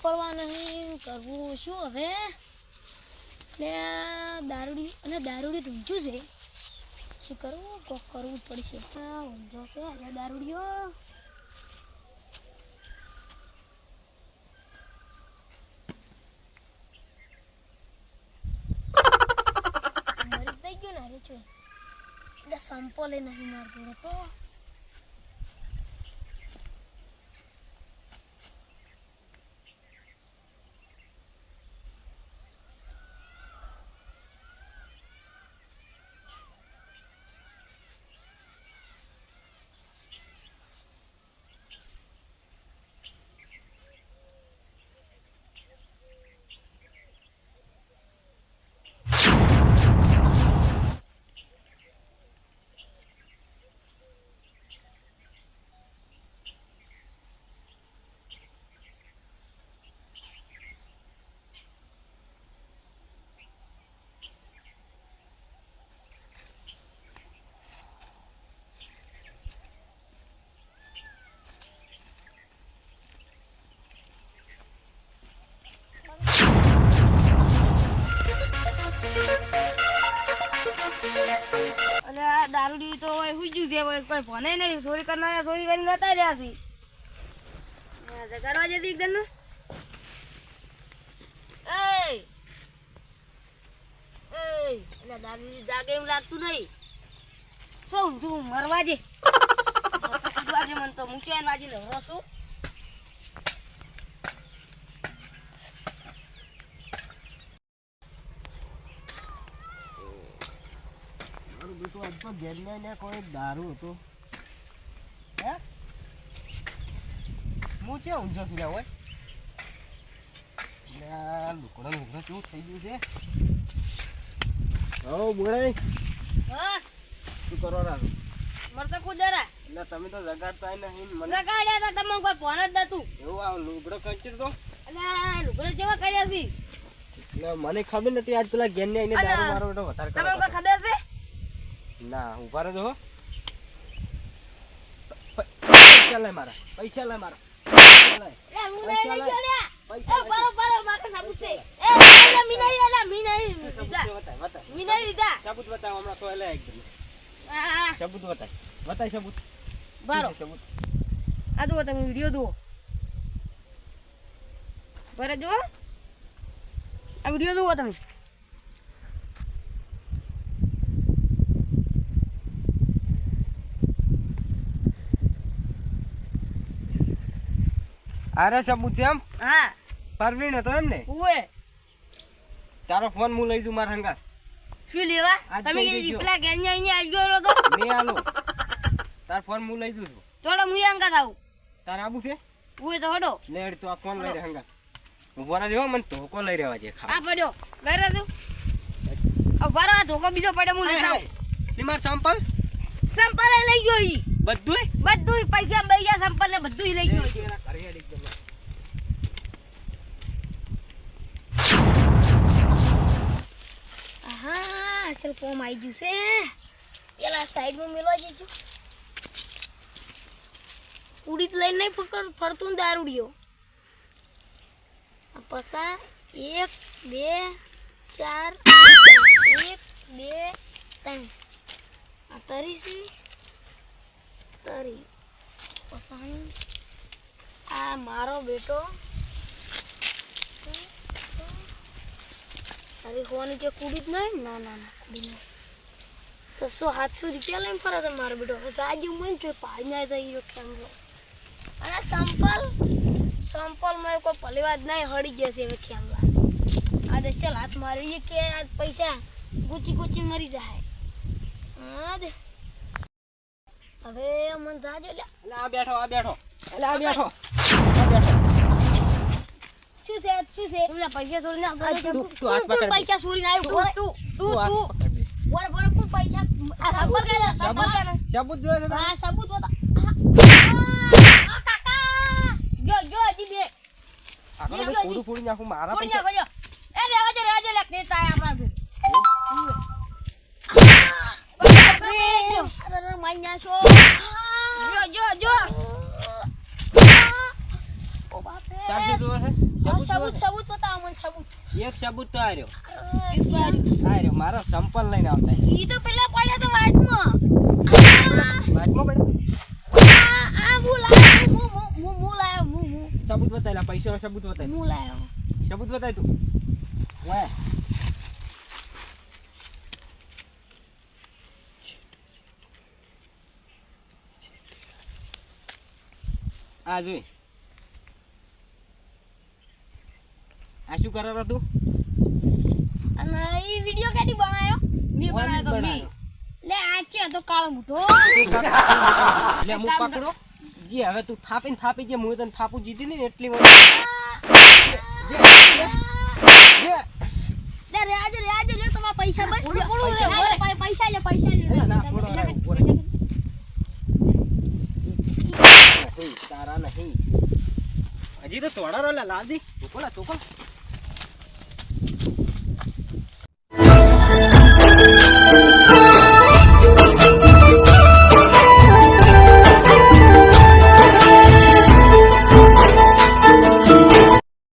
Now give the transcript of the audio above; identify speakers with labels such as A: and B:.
A: વાપરવા નહીં કરવું શું હવે એટલે દારૂડી અને દારૂડી ઊંચું છે શું કરવું કોક કરવું પડશે ઊંચો છે અરે દારૂડીઓ મરી થઈ ગયો ને અરે છો એટલે સંપોલે નહીં મારતો તો દારૂડી તો હુઈ ગયું છે કોઈ ભણે નહીં ચોરી કરનારા ચોરી કરીને નતા રહ્યા છે જગાડવા જતી એકદમ એટલે દારૂડી જાગે એમ લાગતું નહીં શું તું મરવા જે મને તો મૂક્યા વાજી ને શું
B: તો ઘેરને કોઈ દારૂ હતો હે હું છે ઊંઝો ફીરા હોય લુકડો લુકડો કેવું થઈ ગયું છે હો બોલાય
A: હા
B: શું કરો રાખ
A: મરતા કુદરા
B: એટલે તમે તો જગાડતા નહીં મને
A: જગાડ્યા હતા તમને કોઈ ફોન જ નતું
B: એવું આ લુકડો કંચર તો
A: એટલે લુકડો જેવા કર્યા છે
B: એટલે મને ખબર નથી આજ પેલા ઘેરને આવીને દારૂ મારો બેટો વધારે
A: તમને કોઈ ખબર છે
B: ના ઉભા રહો જો પૈસા લે મારા પૈસા લે મારા સબૂત બતાવો હમણાં તો લે એકદમ સબૂત બતાય સબૂત
A: બારો
B: સબૂત
A: આ જુઓ તમે વિડીયો જુઓ બરાબર જુઓ આ વિડીયો જુઓ તમે
B: આરે સબૂત છે એમ
A: હા
B: પરવીણ હતો એમ ને
A: ઓએ
B: તારો ફોન હું લઈ જઉં મારા હંગા
A: શું લેવા
B: આજ
A: તમે
B: જઈ દેજો.
A: પેલા ગેંજા અહીંયા આવ્યો તો
B: મેં આલો તાર ફોન હું લઈ જઉં છું
A: થોડો હું અંગા થાઉં
B: તાર આબુ છે
A: ઓએ તો હડો
B: લેડ તો આ ફોન લઈ રે હંગા ઉભો રહ્યો મને ધોકો લઈ રહેવા છે
A: આ પડ્યો લઈ રહ્યો આ બારો આ ધોકો બીજો પડ્યો હું લઈ જાઉં
B: તમાર સંપલ
A: સંપલ લઈ ગયો ઈ
B: બધુંય
A: પૈસા સંપલ ને બધું લઈ ગયો ઈ. હા અસલ ફોર્મ આવી ગયું છે પેલા સાઈડમાં મેળવા જજો ઉડીત લઈને નહીં ફરતું ને દારૂડિયો પસા 1 2 4 1 2 3 આ તરી છે તરી પસા આ મારો બેટો અરે હોવાની કે કુડી જ નહીં ના ના ના કુડી નહીં 600-700 રૂપિયા લઈને ફરે છે મારો બેટો સાજી મન જો પાડી ના થઈ કેમરો અને સંપલ માં કોઈ પલેવા જ નહીં હળી જશે હવે કેમલા આ દે ચાલ હાથ મારીએ કે આ પૈસા ગુચી મરી જાય હા દે હવે મન જાજો લે
B: આ બેઠો
A: શું છે એમના પૈસા ચોરી ના
B: તું
A: પૈસા ચોરી ના આવ્યો તું બોર કોણ પૈસા
B: સબૂત જોયે છે
A: હા સબૂત બતા આ કાકા જો દી બે
B: આ ફોડી નાખું મારા
A: ફોડી નાખો એ રેવા લે નેતા આપણા અરે માન્યા છો જો ઓ બાપે
B: સાચું જોવે છે
A: સબૂત સબૂત બતાવો મને સબૂત
B: એક સબૂત તો આર્યો
A: યાર,
B: આર્યો મારો સંપલ લઈને આવતા
A: ઈ તો પેલા પડ્યા તો વાટમાં
B: વાતમાં પડે
A: આ હું લાયો હું લાયો હું
B: સબૂત બતાવેલા પૈસા સબૂત બતાય
A: હું લાયો
B: સબૂત બતાય તું વાહ આ જોઈ આ શું કરો તું
A: અને ઈ વિડિયો કેડી બનાયો
C: મી બનાવ્યો તો મી
B: બનાવ્યો.
A: લે આ છે તો કાળો મોટો
B: લે હું પકડો જી હવે તું થાપી જે હું તને થાપું જીતી ને એટલી વાર જે
A: લે રેજો લે તમારા પૈસા બસ
C: ઓળો, ઓળો, લે,
A: આ લે, પૈસા લે
B: ના થોડો તારા નહીં હજી તો તોડા રો લાદી તું કોલા